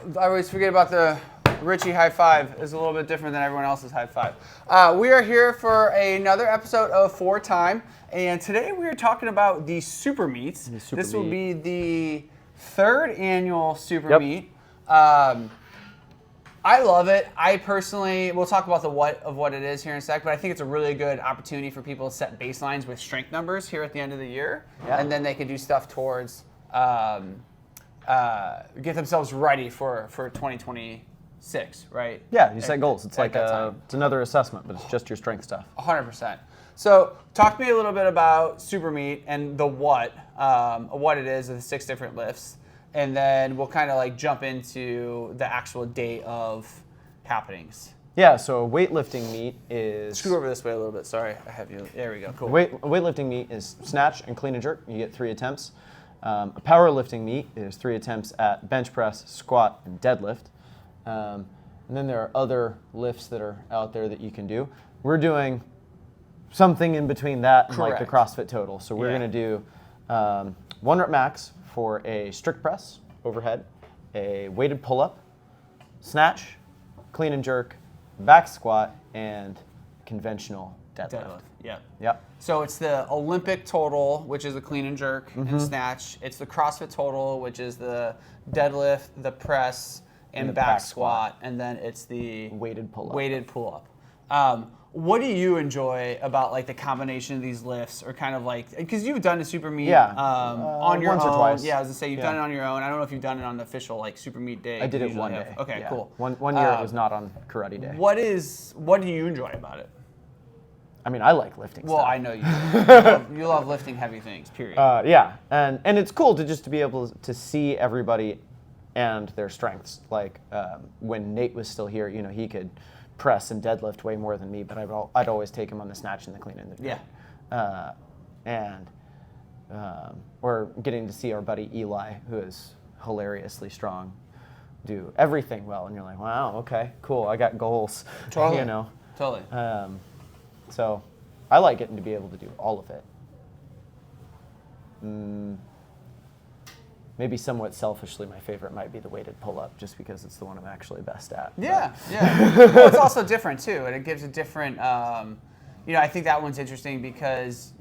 I always forget about the Richie high five. It's a little bit different than everyone else's high five. We are here for another episode of For Time, and today we are talking about the super meets. This will be the third annual super meet. I love it. I personally, we'll talk about the what of what it is here in a sec, but I think it's a really good opportunity for people to set baselines with strength numbers here at the end of the year, and then they can do stuff towards get themselves ready for 2026, right? Yeah, you set goals. It's like it's another assessment, but it's just your strength stuff. 100%. So talk to me a little bit about super meet and the what it is of the 6 different lifts. And then we'll kind of like jump into the actual day of happenings. Yeah, so a weightlifting meet is... Scoot over this way a little bit. Sorry, I have you. There we go. Cool. A weightlifting meet is snatch and clean and jerk. You get 3 attempts. A powerlifting meet is 3 attempts at bench press, squat, and deadlift. And then there are other lifts that are out there that you can do. We're doing something in between that and like the CrossFit Total. So we're going to do 1 rep max for a strict press overhead, a weighted pull-up, snatch, clean and jerk, back squat, and conventional deadlift. Yep. So it's the Olympic total, which is the clean and jerk and snatch. It's the CrossFit total, which is the deadlift, the press, and the back squat. And then it's the weighted pull-up. What do you enjoy about like the combination of these lifts, or kind of like, because you've done a super meet on your once own? Or twice. Yeah, I was gonna say you've done it on your own. I don't know if you've done it on the official like super meet day. I did it one day. Okay, cool. One year it was not on karate day. What do you enjoy about it? I mean, I like lifting stuff. Well, I know you do. You love lifting heavy things, period. Yeah, and it's cool to be able to see everybody and their strengths. Like when Nate was still here, he could press and deadlift way more than me, but I'd always take him on the snatch and the clean and the jerk. Or getting to see our buddy Eli, who is hilariously strong, do everything well, and you're like, wow, okay, cool, I got goals. Totally. Totally. So I like getting to be able to do all of it. Maybe somewhat selfishly, my favorite might be the weighted pull-up, just because it's the one I'm actually best at. Yeah. Well, it's also different too, and it gives a different. I think that one's interesting because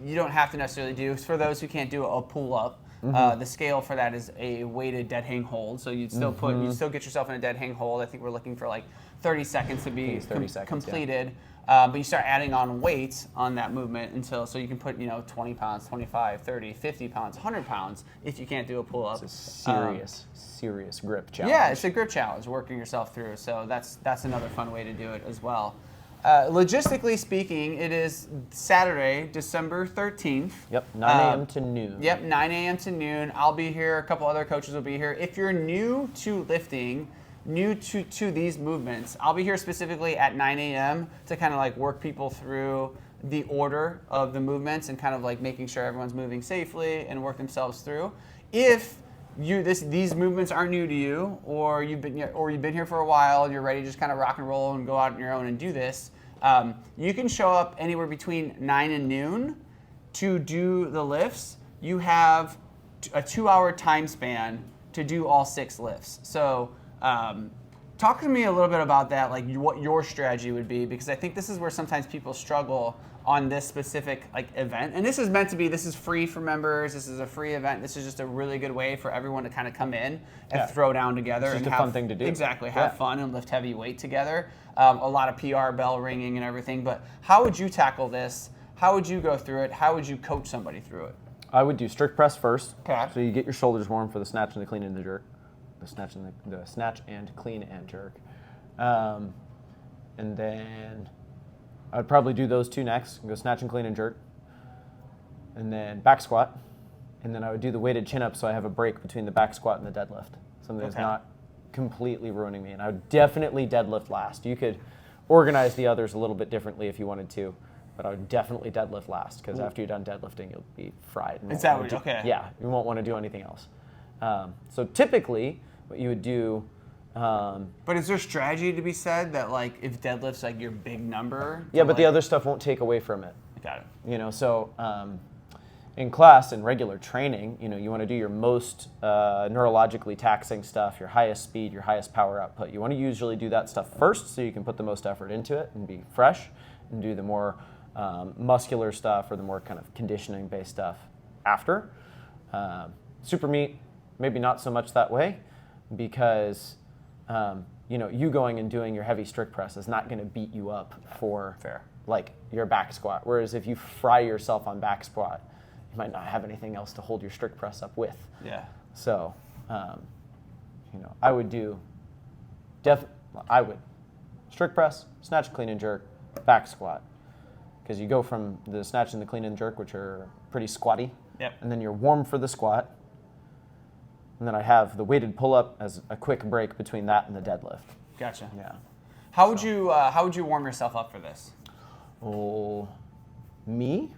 you don't have to necessarily do. For those who can't do a pull-up, the scale for that is a weighted dead hang hold. So you'd still you'd still get yourself in a dead hang hold. I think we're looking for like 30 seconds to be completed. Yeah. But you start adding on weights on that movement so you can put 20 pounds, 25, 30, 50 pounds, 100 pounds if you can't do a pull-up. It's a serious grip challenge. Yeah, it's a grip challenge, working yourself through. So that's another fun way to do it as well. Logistically speaking, it is Saturday, December 13th. Yep, 9 a.m. to noon. Yep, 9 a.m. to noon. I'll be here. A couple other coaches will be here. If you're new to lifting, new to these movements, I'll be here specifically at 9 a.m. to kind of like work people through the order of the movements and kind of like making sure everyone's moving safely and work themselves through. If these movements aren't new to you, or you've been here for a while and you're ready to just kind of rock and roll and go out on your own and do this, you can show up anywhere between 9 and noon to do the lifts. You have a 2-hour time span to do all 6 lifts. So talk to me a little bit about that, like what your strategy would be, because I think this is where sometimes people struggle on this specific like event. And this is free for members. This is a free event. This is just a really good way for everyone to kind of come in and throw down together. It's just a fun thing to do. Exactly, have fun and lift heavy weight together. A lot of PR bell ringing and everything. But how would you tackle this? How would you go through it? How would you coach somebody through it? I would do strict press first. Okay. So you get your shoulders warm for the snatch and the clean and the jerk. The snatch and clean and jerk. And then I'd probably do those 2 next, and go snatch and clean and jerk. And then back squat. And then I would do the weighted chin up so I have a break between the back squat and the deadlift. Something that's not completely ruining me. And I would definitely deadlift last. You could organize the others a little bit differently if you wanted to, but I would definitely deadlift last, because after you're done deadlifting, you'll be fried. Is that what? Okay. Yeah, you won't want to do anything else. So typically, what you would do. But is there strategy to be said that like if deadlift's like your big number? Yeah, but the other stuff won't take away from it. Got it. So in class, in regular training, you want to do your most neurologically taxing stuff, your highest speed, your highest power output. You want to usually do that stuff first so you can put the most effort into it and be fresh, and do the more muscular stuff or the more kind of conditioning-based stuff after. Super meet, maybe not so much that way, because you going and doing your heavy strict press is not going to beat you up for like your back squat. Whereas if you fry yourself on back squat, you might not have anything else to hold your strict press up with. Yeah. So, I would strict press, snatch, clean and jerk, back squat. Because you go from the snatch and the clean and jerk, which are pretty squatty. Yep. And then you're warm for the squat. And then I have the weighted pull-up as a quick break between that and the deadlift. Gotcha. Yeah. How would you warm yourself up for this? Oh, me?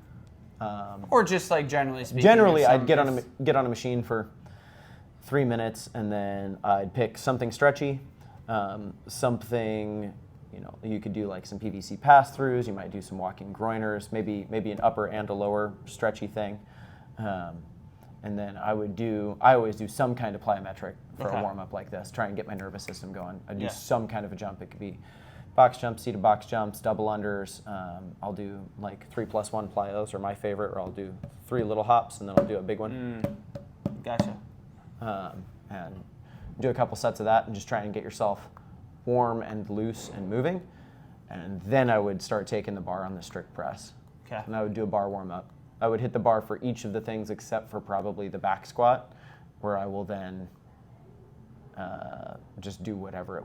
Or just like generally speaking? Generally, I'd get on a machine for 3 minutes, and then I'd pick something stretchy, something, you could do like some PVC pass-throughs. You might do some walking groiners, maybe an upper and a lower stretchy thing. And then I always do some kind of plyometric for a warm-up like this, try and get my nervous system going. I do some kind of a jump. It could be box jumps, seated box jumps, double unders. I'll do like 3+1 plyos are my favorite, or I'll do 3 little hops and then I'll do a big one. Gotcha. And do a couple sets of that and just try and get yourself warm and loose and moving. And then I would start taking the bar on the strict press. Okay. And I would do a bar warm-up. I would hit the bar for each of the things except for probably the back squat, where I will then just do whatever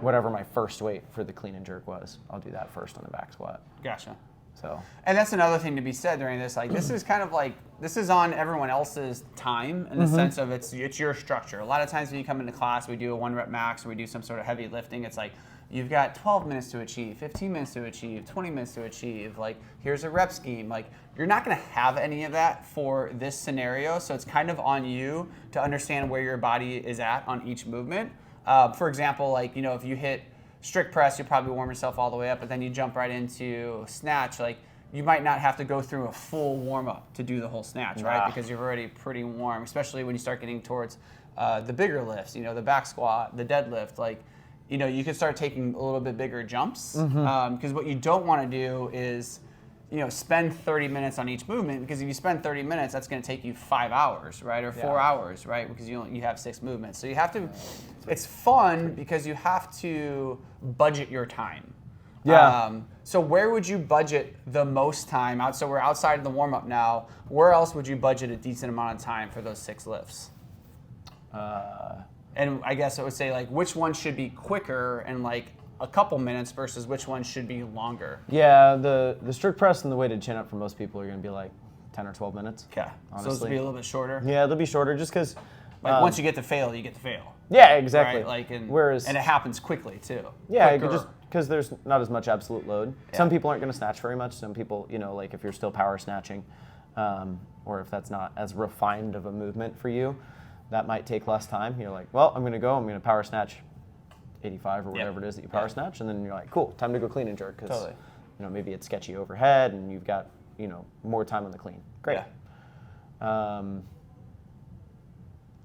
whatever my first weight for the clean and jerk was. I'll do that first on the back squat. Gotcha. So. And that's another thing to be said during this. Like, this is kind of like, this is on everyone else's time in the sense of it's your structure. A lot of times when you come into class, we do a 1 rep max, or we do some sort of heavy lifting. It's like, you've got 12 minutes to achieve, 15 minutes to achieve, 20 minutes to achieve. Like, here's a rep scheme. Like, you're not going to have any of that for this scenario. So it's kind of on you to understand where your body is at on each movement. For example, like, if you hit strict press, you probably warm yourself all the way up, but then you jump right into snatch. Like, you might not have to go through a full warm up to do the whole snatch, right? Because you're already pretty warm, especially when you start getting towards the bigger lifts, the back squat, the deadlift. Like, you can start taking a little bit bigger jumps, because what you don't want to do is, spend 30 minutes on each movement, because if you spend 30 minutes, that's going to take you 5 hours, right? Or 4 hours, right? Because you have 6 movements. So you have to, it's fun because you have to budget your time. Yeah. So where would you budget the most time out? So we're outside of the warm up now. Where else would you budget a decent amount of time for those 6 lifts? And I guess I would say, like, which one should be quicker and like a couple minutes versus which one should be longer? Yeah, the strict press and the weighted chin up for most people are going to be like 10 or 12 minutes. Okay. Honestly. So it'll be a little bit shorter? Yeah, they'll be shorter just because. Like, once you get to fail, you get to fail. Yeah, exactly. Right? Like, and it happens quickly too. Yeah, just because there's not as much absolute load. Yeah. Some people aren't going to snatch very much. Some people, like if you're still power snatching, or if that's not as refined of a movement for you, that might take less time. You're like, well, I'm going to power snatch 85 or whatever it is that you power snatch, and then you're like, cool, time to go clean and jerk, because maybe it's sketchy overhead and you've got more time on the clean. Great. Yeah.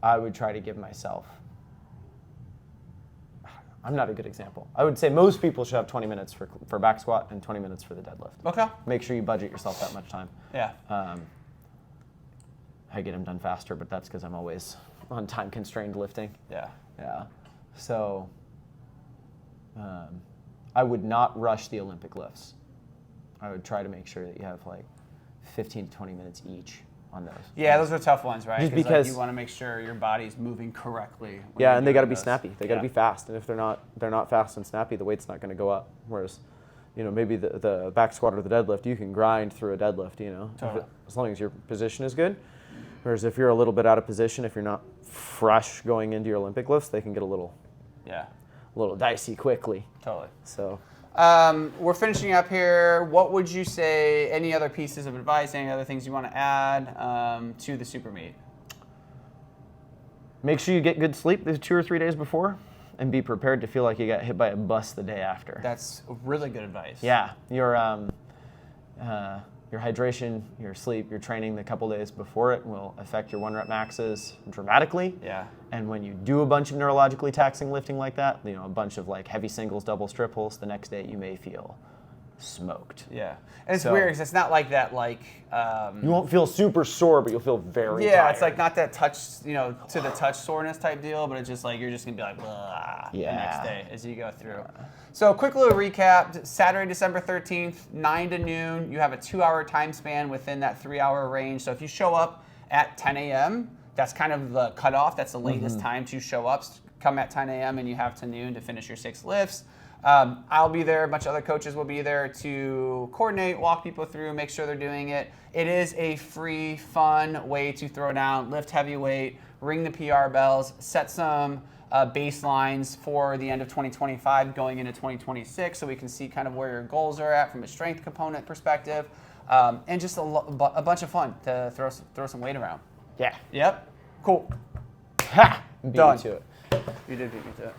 I would try to give myself. I'm not a good example. I would say most people should have 20 minutes for back squat and 20 minutes for the deadlift. Okay. Make sure you budget yourself that much time. Yeah. I get them done faster, but that's because I'm always on time constrained lifting. Yeah. Yeah. So I would not rush the Olympic lifts. I would try to make sure that you have like 15 to 20 minutes each on those. Yeah, those are tough ones, right? Just because like, you want to make sure your body's moving correctly. Yeah, and they got to be snappy. They got to be fast. And if they're not fast and snappy, the weight's not going to go up. Whereas, maybe the back squat or the deadlift, you can grind through a deadlift, Totally. as long as your position is good. Whereas if you're a little bit out of position, if you're not fresh going into your Olympic lifts, they can get a little dicey quickly. Totally. So. We're finishing up here. What would you say, any other pieces of advice, any other things you want to add to the super meet? Make sure you get good sleep the 2 or 3 days before, and be prepared to feel like you got hit by a bus the day after. That's really good advice. Yeah. your hydration, your sleep, your training the couple days before it will affect your 1 rep maxes dramatically. Yeah. And when you do a bunch of neurologically taxing lifting like that, you know, a bunch of like heavy singles, double strip pulls, the next day you may feel smoked. Yeah. And it's So- weird because it's not like that, like, You won't feel super sore, but you'll feel very yeah, tired. it's like not that touch, you know, to the touch soreness type deal, but it's just like you're just gonna be like, blah, the Yeah. next day as you go through. So quick little recap: Saturday, December 13th, 9 to noon. You have a 2-hour time span within that 3-hour range. So if you show up at 10 a.m., that's kind of the cutoff. That's the latest time to show up. Come at 10 a.m. and you have to noon to finish your 6 lifts. I'll be there. A bunch of other coaches will be there to coordinate, walk people through, make sure they're doing it. It is a free, fun way to throw down, lift heavy weight, ring the PR bells, set some baselines for the end of 2025 going into 2026 so we can see kind of where your goals are at from a strength component perspective, and just a bunch of fun to throw some weight around. Yeah. Yep. Cool. Ha! Beat Done. you to it. You did beat me to it.